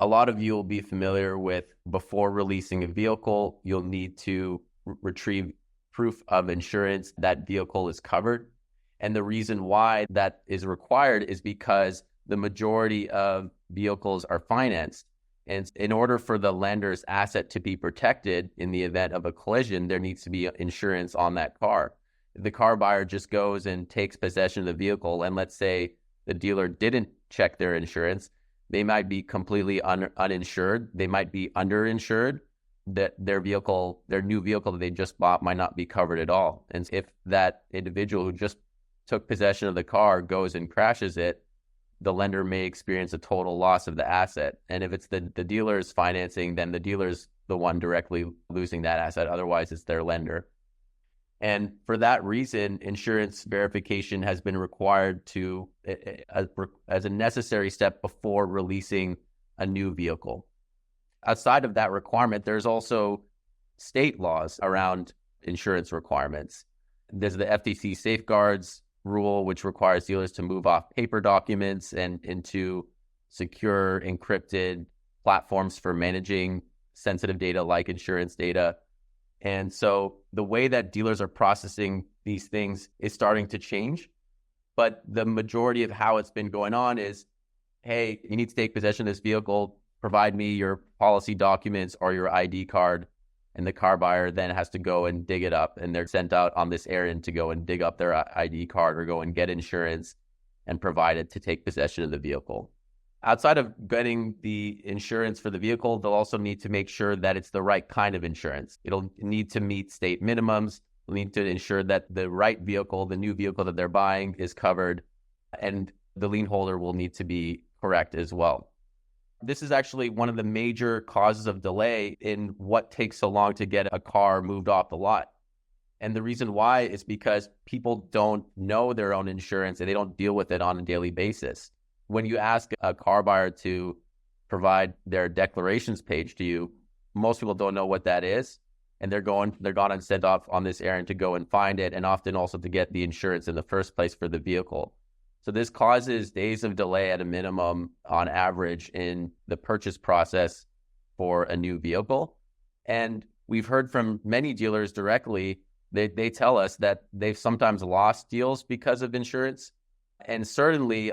A lot of you will be familiar with before releasing a vehicle, you'll need to retrieve proof of insurance that vehicle is covered. And the reason why that is required is because the majority of vehicles are financed. And in order for the lender's asset to be protected in the event of a collision, there needs to be insurance on that car. If the car buyer just goes and takes possession of the vehicle, and let's say the dealer didn't check their insurance, they might be completely uninsured. They might be underinsured. That their new vehicle that they just bought might not be covered at all. And if that individual who just took possession of the car goes and crashes it, the lender may experience a total loss of the asset. And if it's the dealer's financing, then the dealer's the one directly losing that asset. Otherwise, it's their lender. And for that reason, insurance verification has been required as a necessary step before releasing a new vehicle. Outside of that requirement, there's also state laws around insurance requirements. There's the FTC safeguards rule, which requires dealers to move off paper documents and into secure, encrypted platforms for managing sensitive data like insurance data. And so the way that dealers are processing these things is starting to change. But the majority of how it's been going on is, hey, you need to take possession of this vehicle, provide me your policy documents or your ID card. And the car buyer then has to go and dig it up. And they're sent out on this errand to go and dig up their ID card or go and get insurance and provide it to take possession of the vehicle. Outside of getting the insurance for the vehicle, they'll also need to make sure that it's the right kind of insurance. It'll need to meet state minimums. They'll need to ensure that the right vehicle, the new vehicle that they're buying, is covered, and the lien holder will need to be correct as well. This is actually one of the major causes of delay in what takes so long to get a car moved off the lot. And the reason why is because people don't know their own insurance and they don't deal with it on a daily basis. When you ask a car buyer to provide their declarations page to you, most people don't know what that is. And they're gone and sent off on this errand to go and find it, and often also to get the insurance in the first place for the vehicle. So this causes days of delay at a minimum on average in the purchase process for a new vehicle. And we've heard from many dealers directly, they tell us that they've sometimes lost deals because of insurance, and certainly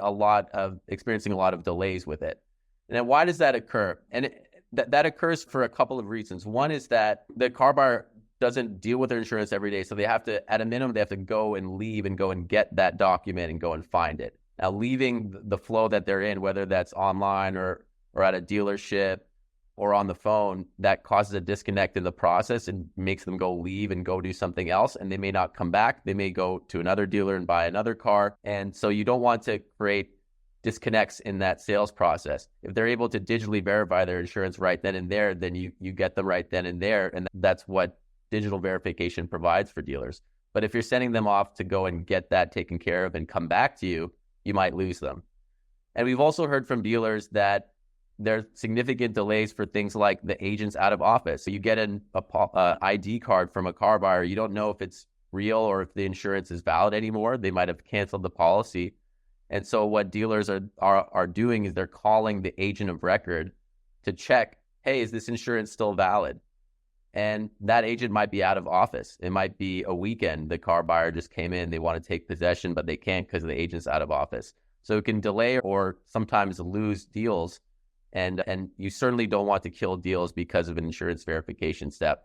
experiencing a lot of delays with it. And then why does that occur? And that occurs for a couple of reasons. One is that the car buyer doesn't deal with their insurance every day. So they have to, at a minimum, they have to go and leave and go and get that document and go and find it. Now, leaving the flow that they're in, whether that's online or at a dealership or on the phone, that causes a disconnect in the process and makes them go leave and go do something else. And they may not come back. They may go to another dealer and buy another car. And so you don't want to create disconnects in that sales process. If they're able to digitally verify their insurance right then and there, then you get them right then and there. And that's what digital verification provides for dealers. But if you're sending them off to go and get that taken care of and come back to you, you might lose them. And we've also heard from dealers that there's significant delays for things like the agents out of office. So you get an ID card from a car buyer. You don't know if it's real or if the insurance is valid anymore. They might have canceled the policy. And so what dealers are doing is they're calling the agent of record to check, hey, is this insurance still valid? And that agent might be out of office. It might be a weekend. The car buyer just came in. They want to take possession, but they can't because the agent's out of office. So it can delay or sometimes lose deals. And you certainly don't want to kill deals because of an insurance verification step.